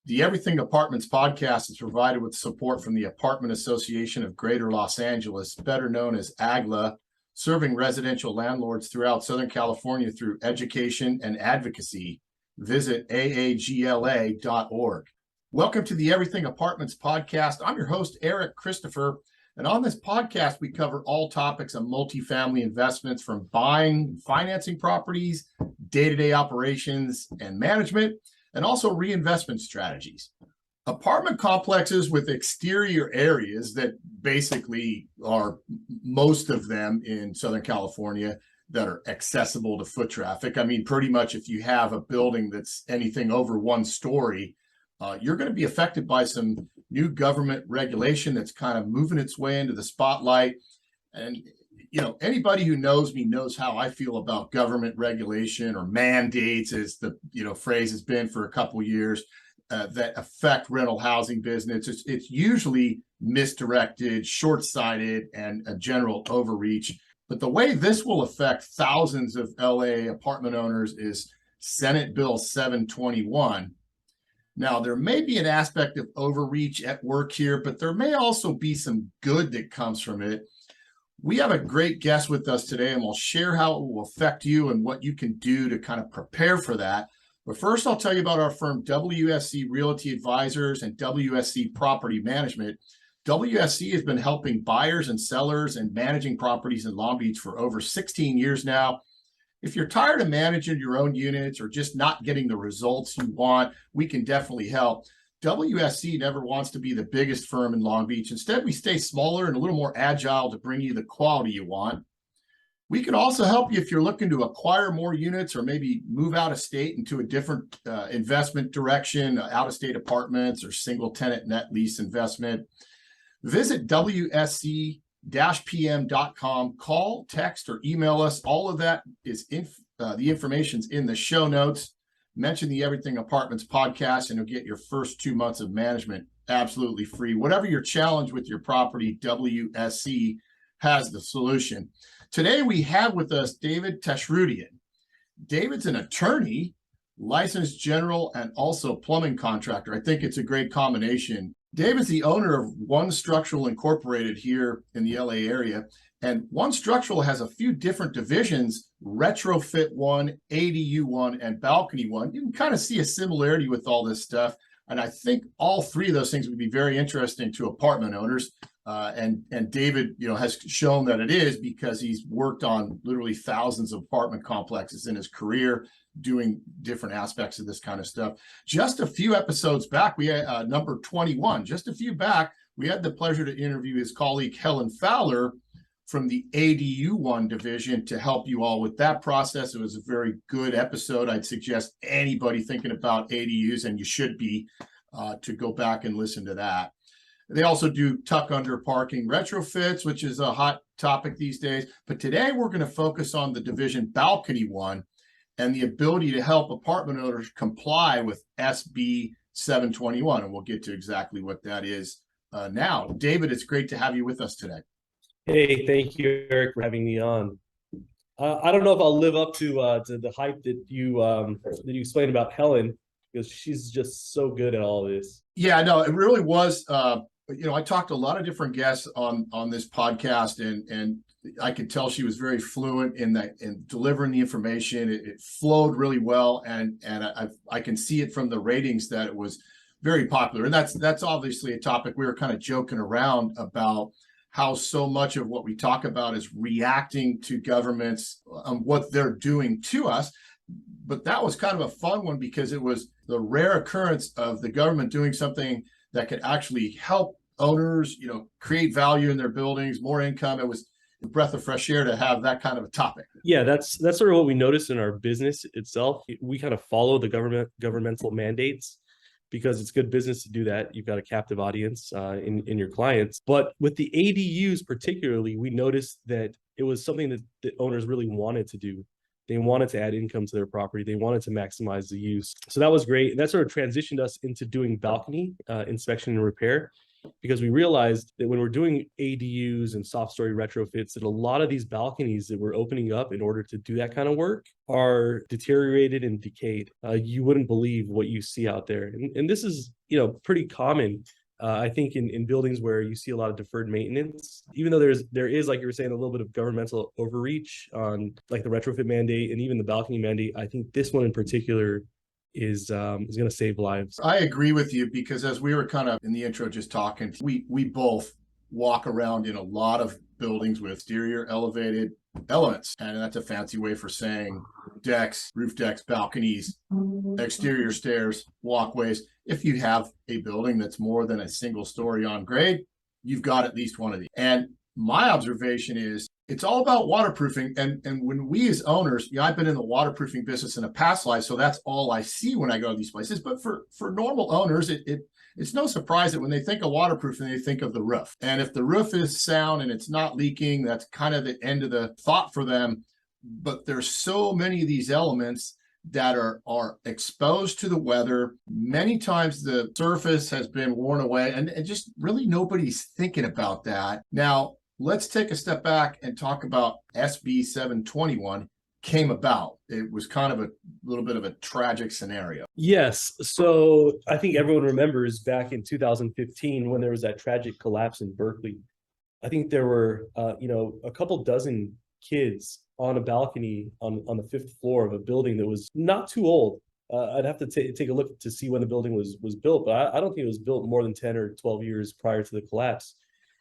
The Everything Apartments podcast is provided with support from the Apartment Association of Greater Los Angeles, better known as AGLA, serving residential landlords throughout Southern California through education and advocacy. Visit aagla.org. Welcome to the Everything Apartments podcast. I'm your host, Eric Christopher, and on this podcast, we cover all topics of multifamily investments, from buying, financing properties, day-to-day operations and management, and also reinvestment strategies. Apartment complexes with exterior areas that basically are most of them in Southern California that are accessible to foot traffic. I mean, pretty much if you have a building that's anything over one story, you're going to be affected by some new government regulation that's kind of moving its way into the spotlight. And anybody who knows me knows how I feel about government regulation, or mandates, as the phrase has been for a couple of years, that affect rental housing business. It's usually misdirected, short-sighted, and a general overreach. But the way this will affect thousands of LA apartment owners is Senate Bill 721. Now, there may be an aspect of overreach at work here, but there may also be some good that comes from it. We have a great guest with us today, and we'll share how it will affect you and what you can do to kind of prepare for that. But first, I'll tell you about our firm, WSC Realty Advisors and WSC Property Management. WSC has been helping buyers and sellers and managing properties in Long Beach for over 16 years now. If you're tired of managing your own units or just not getting the results you want, we can definitely help. WSC never wants to be the biggest firm in Long Beach. Instead, we stay smaller and a little more agile to bring you the quality you want. We can also help you if you're looking to acquire more units or maybe move out of state into a different investment direction, out-of-state apartments or single-tenant net lease investment. Visit WSC-PM.com. Call, text, or email us. All of that is the information's in the show notes. Mention the Everything Apartments podcast, and you'll get your first 2 months of management absolutely free. Whatever your challenge with your property, WSC has the solution. Today, we have with us David Tashroudian. David's an attorney, licensed general, and also plumbing contractor. I think it's a great combination. David's the owner of One Structural Incorporated here in the LA area. And One Structural has a few different divisions: Retrofit One, ADU One, and Balcony One. You can kind of see a similarity with all this stuff. And I think all three of those things would be very interesting to apartment owners. And David, has shown that it is, because he's worked on literally thousands of apartment complexes in his career, doing different aspects of this kind of stuff. Just a few episodes back, we had number 21. Just a few back, we had the pleasure to interview his colleague Helen Fowler from the ADU One division to help you all with that process. It was a very good episode. I'd suggest anybody thinking about ADUs, and you should be, to go back and listen to that. They also do tuck under parking retrofits, which is a hot topic these days. But today we're going to focus on the division Balcony One and the ability to help apartment owners comply with SB 721. And we'll get to exactly what that is now. David, it's great to have you with us today. Hey, thank you, Eric, for having me on. I don't know if I'll live up to the hype that you explained about Helen, because she's just so good at all of this. Yeah, no, it really was. I talked to a lot of different guests on this podcast, and I could tell she was very fluent in delivering the information. It flowed really well, and I can see it from the ratings that it was very popular. And that's obviously a topic we were kind of joking around about, how so much of what we talk about is reacting to governments, what they're doing to us. But that was kind of a fun one, because it was the rare occurrence of the government doing something that could actually help owners, create value in their buildings, more income. It was a breath of fresh air to have that kind of a topic. Yeah, that's sort of what we noticed in our business itself. We kind of follow the governmental mandates, because it's good business to do that. You've got a captive audience in your clients. But with the ADUs particularly, we noticed that it was something that owners really wanted to do. They wanted to add income to their property. They wanted to maximize the use. So that was great. And that sort of transitioned us into doing balcony inspection and repair. because we realized that when we're doing ADUs and soft story retrofits, that a lot of these balconies that we're opening up in order to do that kind of work are deteriorated and decayed. You wouldn't believe what you see out there. And this is, pretty common. I think in buildings where you see a lot of deferred maintenance, even though there is, like you were saying, a little bit of governmental overreach on like the retrofit mandate and even the balcony mandate, I think this one in particular is going to save lives. I agree with you, because as we were kind of in the intro just talking, we both walk around in a lot of buildings with exterior elevated elements, and that's a fancy way for saying decks, roof decks, balconies, exterior stairs, walkways. If you have a building that's more than a single story on grade, you've got at least one of these. And my observation is it's all about waterproofing. And when we as owners, I've been in the waterproofing business in a past life, so that's all I see when I go to these places. But for normal owners, it's no surprise that when they think of waterproofing, they think of the roof. And if the roof is sound and it's not leaking, that's kind of the end of the thought for them. But there's so many of these elements that are exposed to the weather. Many times the surface has been worn away, and just really nobody's thinking about that. Now, let's take a step back and talk about SB 721 came about. It was kind of a little bit of a tragic scenario. Yes. So I think everyone remembers back in 2015 when there was that tragic collapse in Berkeley. I think there were, a couple dozen kids on a balcony on the 5th floor of a building that was not too old. I'd have to take a look to see when the building was built, but I don't think it was built more than 10 or 12 years prior to the collapse.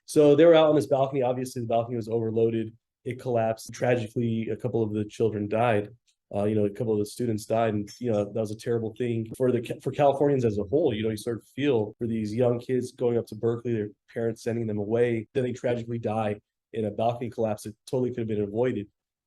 So they were out on this balcony. Obviously, the balcony was overloaded. It collapsed. Tragically, a couple of the children died. A couple of the students died, and that was a terrible thing for Californians as a whole. You sort of feel for these young kids going up to Berkeley, their parents sending them away, then they tragically die in a balcony collapse that totally could have been avoided.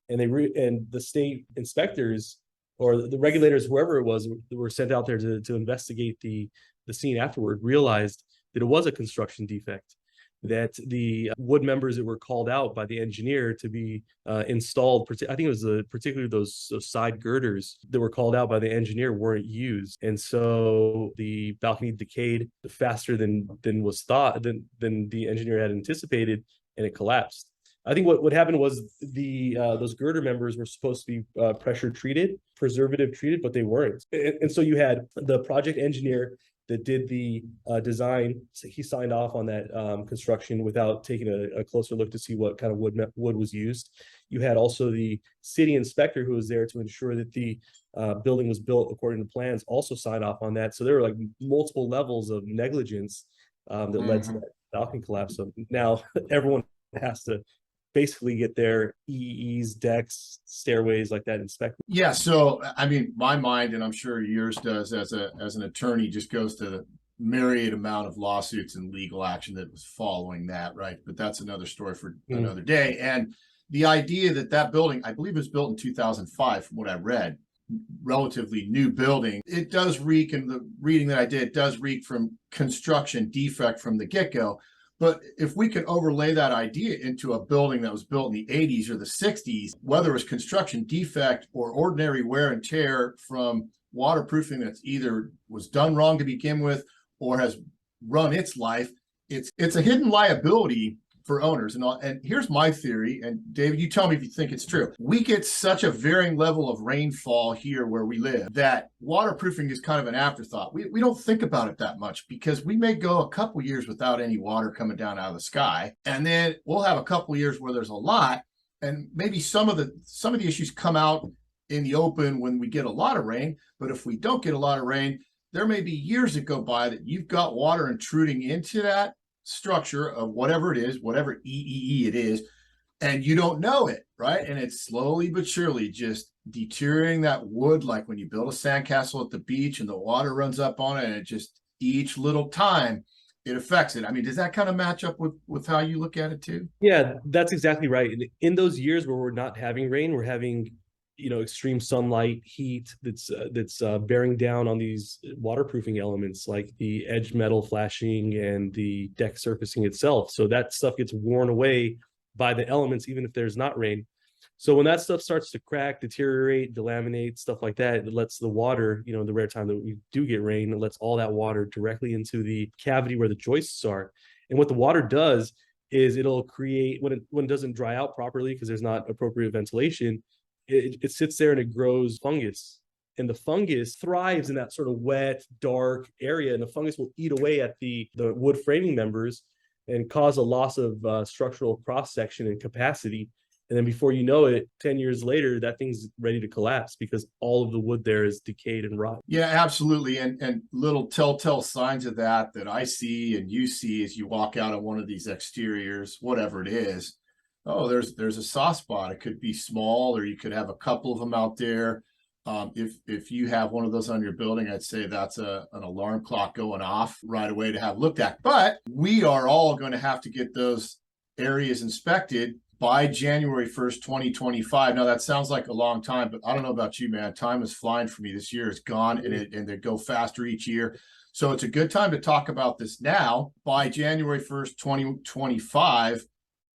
And and the state inspectors or the regulators, whoever it was, were sent out there to investigate the scene afterward, realized that it was a construction defect, that the wood members that were called out by the engineer to be installed, I think it was particularly those side girders that were called out by the engineer, weren't used. And so the balcony decayed faster than was thought, than the engineer had anticipated, and it collapsed. I think what happened was those girder members were supposed to be pressure treated, preservative treated, but they weren't. And so you had the project engineer that did the design. So he signed off on that construction without taking a closer look to see what kind of wood was used. You had also the city inspector who was there to ensure that the building was built according to plans, also signed off on that. So there were like multiple levels of negligence that led to that balcony collapse. So now everyone has to basically get their EEEs, decks, stairways like that inspected. Yeah, so I mean, my mind, and I'm sure yours does, as an attorney, just goes to the myriad amount of lawsuits and legal action that was following that, right? But that's another story for another day. And the idea that building, I believe, was built in 2005, from what I read, relatively new building, it does reek, and the reading that I did, it does reek from construction defect from the get-go. But if we could overlay that idea into a building that was built in the 80s or the 60s, whether it was construction defect or ordinary wear and tear from waterproofing that's either was done wrong to begin with or has run its life, it's a hidden liability for owners. And here's my theory, and David, you tell me if you think it's true. We get such a varying level of rainfall here where we live that waterproofing is kind of an afterthought. We don't think about it that much, because we may go a couple years without any water coming down out of the sky, and then we'll have a couple years where there's a lot, and maybe some of the issues come out in the open when we get a lot of rain. But if we don't get a lot of rain, there may be years that go by that you've got water intruding into that structure of whatever it is, whatever EEE it is, and you don't know it, right? And it's slowly but surely just deteriorating that wood, like when you build a sandcastle at the beach and the water runs up on it, and it just, each little time it affects it. I mean, does that kind of match up with how you look at it too? Yeah, that's exactly right. And in those years where we're not having rain, we're having extreme sunlight, heat that's bearing down on these waterproofing elements like the edge metal flashing and the deck surfacing itself. So that stuff gets worn away by the elements, even if there's not rain. So when that stuff starts to crack, deteriorate, delaminate, stuff like that, it lets the water, the rare time that we do get rain, it lets all that water directly into the cavity where the joists are. And what the water does is it'll create, when it doesn't dry out properly because there's not appropriate ventilation, it sits there and it grows fungus. And the fungus thrives in that sort of wet, dark area, and the fungus will eat away at the wood framing members and cause a loss of structural cross-section and capacity. And then before you know it, 10 years later, that thing's ready to collapse because all of the wood there is decayed and rot. Yeah, absolutely. And little telltale signs of that I see and you see as you walk out of one of these exteriors, whatever it is. Oh, there's a soft spot. It could be small, or you could have a couple of them out there. If you have one of those on your building, I'd say that's an alarm clock going off right away to have looked at. But we are all going to have to get those areas inspected by January 1st, 2025. Now that sounds like a long time, but I don't know about you, man. Time is flying for me. This year is gone, and they go faster each year. So it's a good time to talk about this now. By January 1st, 2025,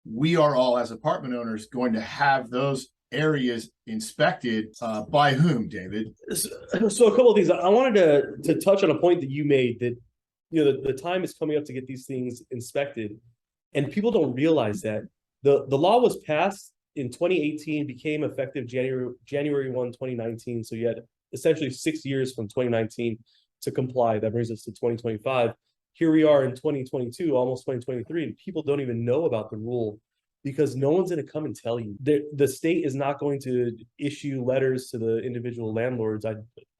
we are all, as apartment owners, going to have those areas inspected by whom, David? So a couple of things. I wanted to touch on a point that you made, that the time is coming up to get these things inspected, and people don't realize that the law was passed in 2018, became effective January 1, 2019. So you had essentially 6 years from 2019 to comply. That brings us to 2025. Here we are in 2022, almost 2023, and people don't even know about the rule because no one's going to come and tell you. The state is not going to issue letters to the individual landlords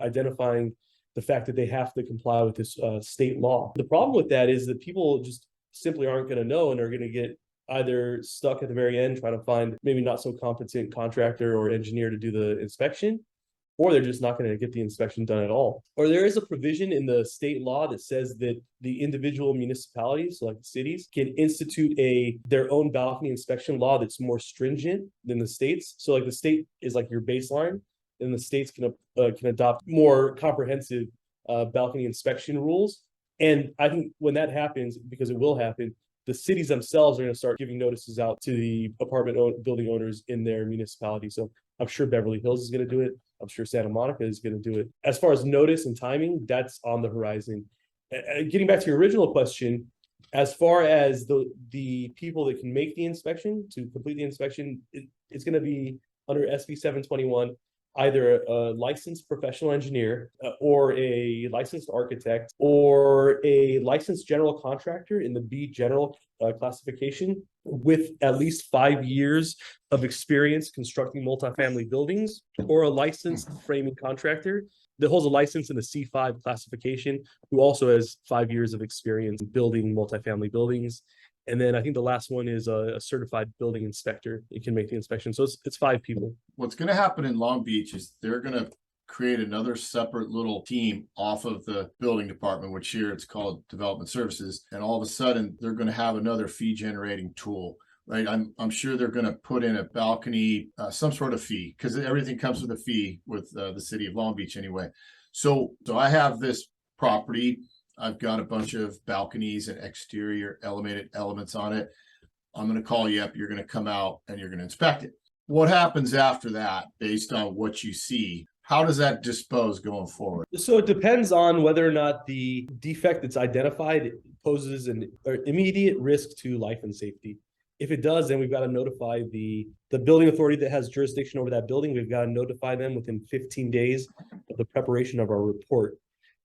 identifying the fact that they have to comply with this state law. The problem with that is that people just simply aren't going to know, and are going to get either stuck at the very end trying to find maybe not so competent contractor or engineer to do the inspection, or they're just not going to get the inspection done at all. Or there is a provision in the state law that says that the individual municipalities, so like the cities, can institute their own balcony inspection law that's more stringent than the states. So like the state is like your baseline, and the states can adopt more comprehensive balcony inspection rules. And I think when that happens, because it will happen, the cities themselves are going to start giving notices out to the building owners in their municipality. So I'm sure Beverly Hills is going to do it. I'm sure Santa Monica is going to do it. As far as notice and timing, that's on the horizon. Getting back to your original question, as far as the people that can make the inspection, to complete the inspection, it's going to be under SB 721, either a licensed professional engineer or a licensed architect or a licensed general contractor in the B general classification with at least 5 years of experience constructing multifamily buildings, or a licensed framing contractor that holds a license in the C5 classification who also has 5 years of experience building multifamily buildings. And then I think the last one is a certified building inspector. It can make the inspection. So it's 5 people. What's going to happen in Long Beach is they're going to create another separate little team off of the building department, which here it's called development services. And all of a sudden they're going to have another fee generating tool, right? I'm sure they're going to put in a balcony, some sort of fee, because everything comes with a fee with the city of Long Beach anyway. So I have this property. I've got a bunch of balconies and exterior elevated elements on it. I'm going to call you up. You're going to come out and you're going to inspect it. What happens after that, based on what you see? How does that dispose going forward? So it depends on whether or not the defect that's identified poses an immediate risk to life and safety. If it does, then we've got to notify the building authority that has jurisdiction over that building. We've got to notify them within 15 days of the preparation of our report.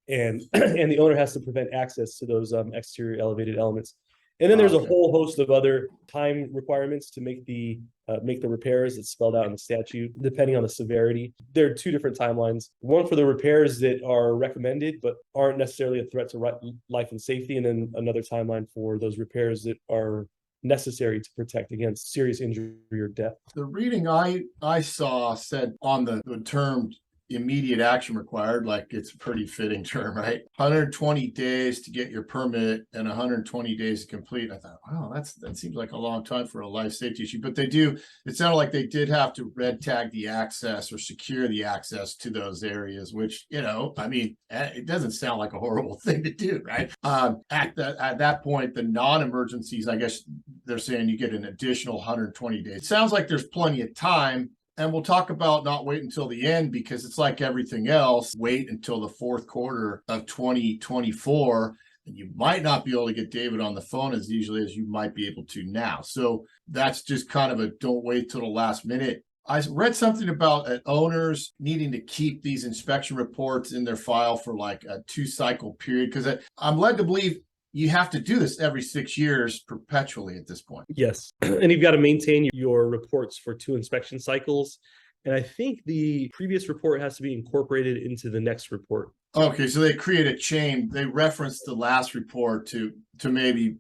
And the owner has to prevent access to those exterior elevated elements. And then there's a whole host of other time requirements to make the repairs. It's spelled out in the statute, depending on the severity. There are 2 different timelines. One for the repairs that are recommended, but aren't necessarily a threat to life and safety. And then another timeline for those repairs that are necessary to protect against serious injury or death. The reading I saw said on the term immediate action required, like it's a pretty fitting term, right? 120 days to get your permit and 120 days to complete. I thought, wow, that seems like a long time for a life safety issue. But it sounded like they did have to red tag the access or secure the access to those areas, which, I mean, it doesn't sound like a horrible thing to do, right? At that point, the non-emergencies, I guess they're saying you get an additional 120 days. It sounds like there's plenty of time. And we'll talk about not wait until the end, because it's like everything else, wait until the fourth quarter of 2024. And you might not be able to get David on the phone as easily as you might be able to now. So that's just kind of a don't wait till the last minute. I read something about owners needing to keep these inspection reports in their file for like a 2-cycle period, because I'm led to believe you have to do this every 6 years perpetually at this point. Yes. And you've got to maintain your reports for 2 inspection cycles. And I think the previous report has to be incorporated into the next report. Okay, so they create a chain. They reference the last report to maybe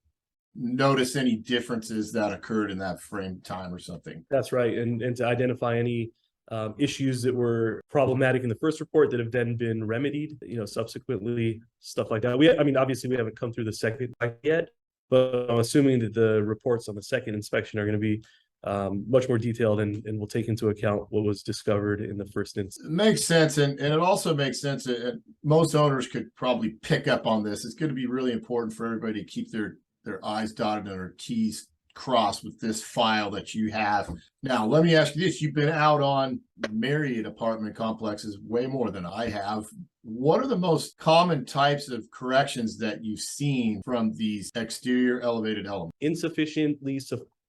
notice any differences that occurred in that frame time or something. That's right. And to identify any issues that were problematic in the first report that have then been remedied, subsequently, stuff like that. Obviously we haven't come through the second yet, but I'm assuming that the reports on the second inspection are going to be much more detailed and will take into account what was discovered in the first instance. It makes sense. And it also makes sense that most owners could probably pick up on this. It's going to be really important for everybody to keep their I's dotted and their T's crossed with this file that you have. Now, let me ask you this. You've been out on myriad apartment complexes way more than I have. What are the most common types of corrections that you've seen from these exterior elevated elements? Insufficiently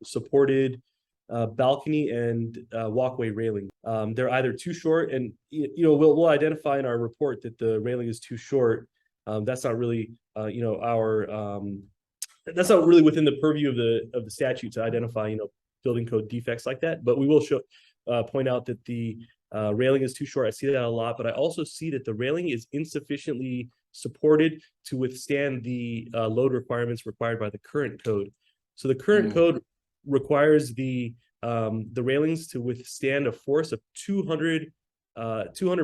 supported balcony and walkway railing. They're either too short, and we'll identify in our report that the railing is too short. That's not really that's not really within the purview of the statute to identify building code defects like that. But we will point out that the railing is too short. I see that a lot, but I also see that the railing is insufficiently supported to withstand the load requirements required by the current code. So the current code requires the railings to withstand a force of 200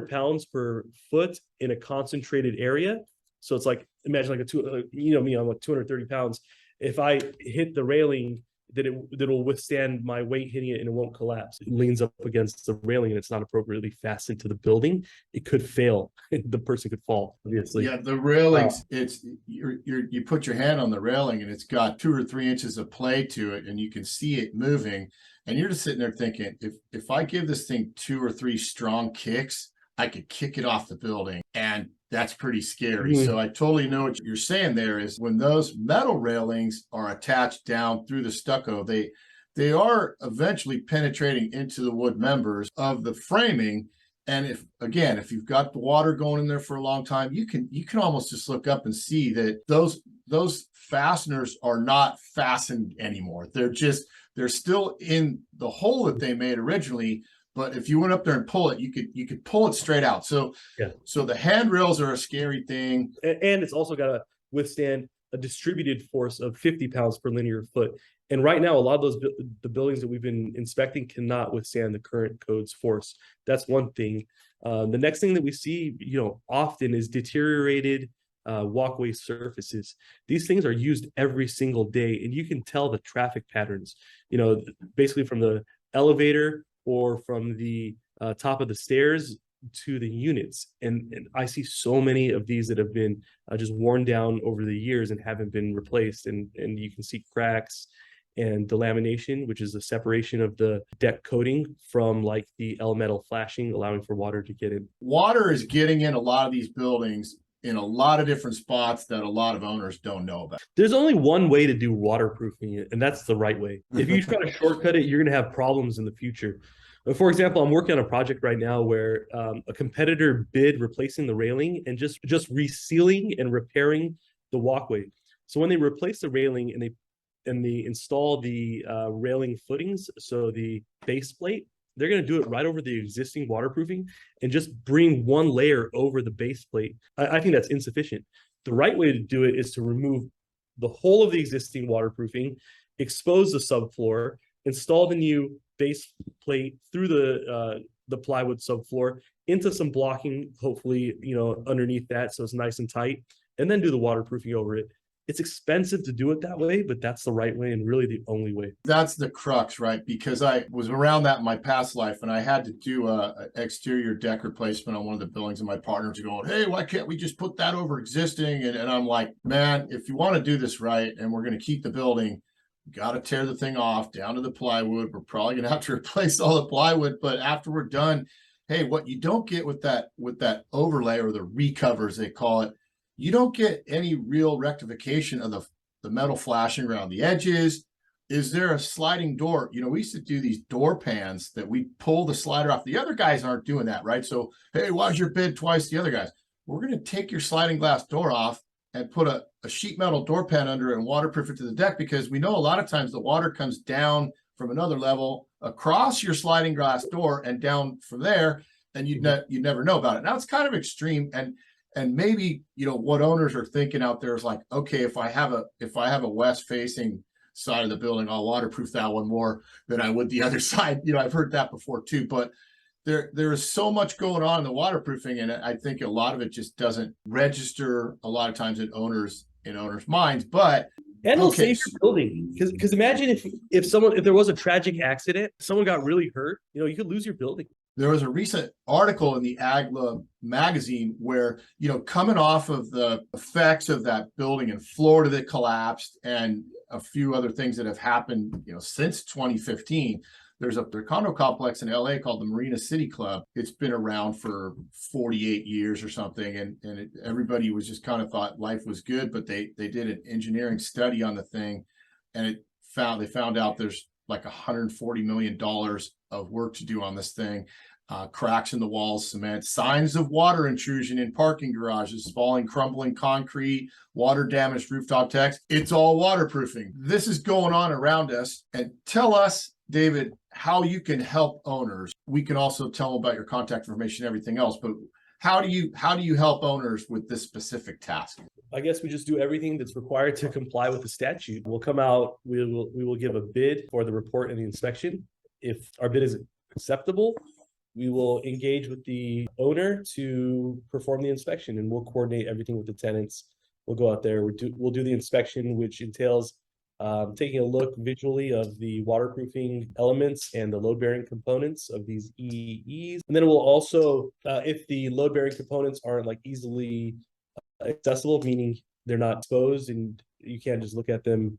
pounds per foot in a concentrated area. So it's like, imagine like me, I'm like 230 pounds. If I hit the railing, that'll withstand my weight hitting it and it won't collapse. It leans up against the railing and it's not appropriately fastened to the building. It could fail. The person could fall, obviously. Yeah, the railings, you put your hand on the railing and it's got 2 or 3 inches of play to it and you can see it moving. And you're just sitting there thinking, if I give this thing 2 or 3 strong kicks, I could kick it off the building. And that's pretty scary. So I totally know what you're saying there is when those metal railings are attached down through the stucco, they are eventually penetrating into the wood members of the framing. And if you've got the water going in there for a long time, you can almost just look up and see that those fasteners are not fastened anymore. They're still in the hole that they made originally. But if you went up there and pull it, you could pull it straight out. So the handrails are a scary thing. And it's also got to withstand a distributed force of 50 pounds per linear foot. And right now, a lot of the buildings that we've been inspecting cannot withstand the current code's force. That's one thing. The next thing that we see, often is deteriorated walkway surfaces. These things are used every single day, and you can tell the traffic patterns, basically from the elevator or from the top of the stairs to the units. And I see so many of these that have been just worn down over the years and haven't been replaced. And you can see cracks and delamination, which is the separation of the deck coating from like the L-metal flashing, allowing for water to get in. Water is getting in a lot of these buildings in a lot of different spots that a lot of owners don't know about. There's only one way to do waterproofing it, and that's the right way. If you try to shortcut it, you're going to have problems in the future. For example, I'm working on a project right now where a competitor bid replacing the railing and just resealing and repairing the walkway. So when they replace the railing and they install the railing footings, so the base plate, they're going to do it right over the existing waterproofing and just bring one layer over the base plate. I think that's insufficient. The right way to do it is to remove the whole of the existing waterproofing, expose the subfloor, install the new base plate through the the plywood subfloor into some blocking, hopefully, underneath that, so it's nice and tight, and then do the waterproofing over it. It's expensive to do it that way, but that's the right way and really the only way. That's the crux, right? Because I was around that in my past life, and I had to do a exterior deck replacement on one of the buildings, and my partners are going, "Hey, why can't we just put that over existing?" And I'm like, man, if you want to do this right and we're going to keep the building, you got to tear the thing off down to the plywood. We're probably going to have to replace all the plywood, but after we're done, hey, what you don't get with that overlay, or the recovers they call it, you don't get any real rectification of the metal flashing around the edges. Is there a sliding door? We used to do these door pans that we pull the slider off. The other guys aren't doing that, right? So, hey, why's your bid twice the other guys? We're going to take your sliding glass door off and put a sheet metal door pan under it and waterproof it to the deck, because we know a lot of times the water comes down from another level across your sliding glass door and down from there, and you'd never know about it. Now it's kind of extreme, and maybe what owners are thinking out there is like, okay, if I have a west facing side of the building, I'll waterproof that one more than I would the other side. I've heard that before too, but there is so much going on in the waterproofing, and I think a lot of it just doesn't register a lot of times in owners' minds. But and it'll save your building, because imagine if there was a tragic accident, someone got really hurt, you could lose your building. There was a recent article in the AGLA magazine where, coming off of the effects of that building in Florida that collapsed and a few other things that have happened, since 2015, there's a condo complex in LA called the Marina City Club. It's been around for 48 years or something. And everybody was just kind of thought life was good, but they did an engineering study on the thing, and they found out there's like $140 million of work to do on this thing. Cracks in the walls, cement, signs of water intrusion in parking garages, falling, crumbling concrete, water damaged rooftop decks. It's all waterproofing. This is going on around us. And tell us, David, how you can help owners. We can also tell them about your contact information and everything else, but how do you help owners with this specific task? I guess we just do everything that's required to comply with the statute. We'll come out, we will give a bid for the report and the inspection. If our bid is acceptable, we will engage with the owner to perform the inspection, and we'll coordinate everything with the tenants. We'll go out there, we'll do the inspection, which entails taking a look visually of the waterproofing elements and the load-bearing components of these EEEs. And then we'll also, if the load-bearing components aren't like easily accessible, meaning they're not exposed and you can't just look at them,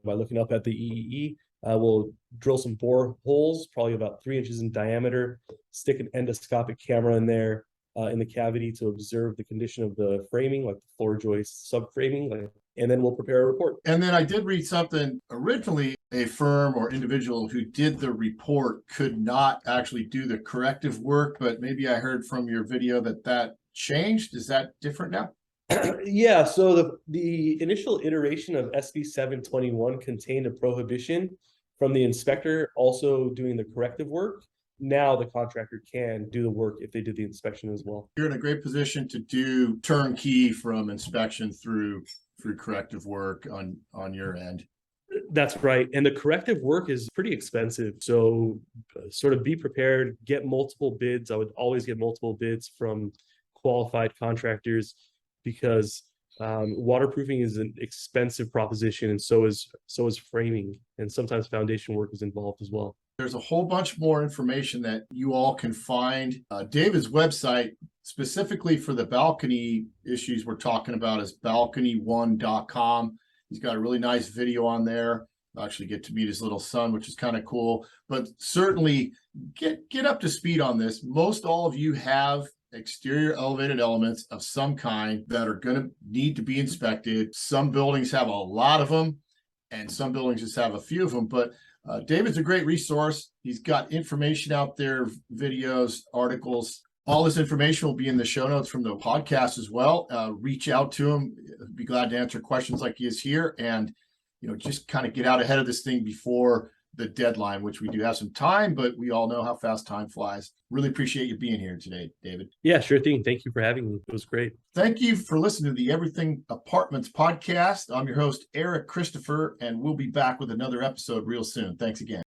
by looking up at the EEE, we'll drill some bore holes, probably about 3 inches in diameter, stick an endoscopic camera in there in the cavity to observe the condition of the framing, like the floor joist subframing, and then we'll prepare a report. And then I did read something originally, a firm or individual who did the report could not actually do the corrective work, but maybe I heard from your video that changed. Is that different now? Yeah, so the initial iteration of SB 721 contained a prohibition from the inspector also doing the corrective work. Now the contractor can do the work if they did the inspection as well. You're in a great position to do turnkey from inspection through corrective work on your end. That's right. And the corrective work is pretty expensive. So sort of be prepared, get multiple bids. I would always get multiple bids from qualified contractors, because waterproofing is an expensive proposition, and so is framing, and sometimes foundation work is involved as well. There's a whole bunch more information that you all can find. David's website, specifically for the balcony issues we're talking about, is balcony1.com. He's got a really nice video on there. I actually get to meet his little son, which is kind of cool. But certainly get up to speed on this. Most all of you have exterior elevated elements of some kind that are going to need to be inspected. Some buildings have a lot of them, and some buildings just have a few of them. But David's a great resource. He's got information out there, videos, articles. All this information will be in the show notes from the podcast as well. Reach out to him. He'd be glad to answer questions like he is here, and just kind of get out ahead of this thing before the deadline, which we do have some time, but we all know how fast time flies. Really appreciate you being here today, David. Yeah, sure thing. Thank you for having me. It was great. Thank you for listening to the Everything Apartments podcast. I'm your host, Eric Christopher, and we'll be back with another episode real soon. Thanks again.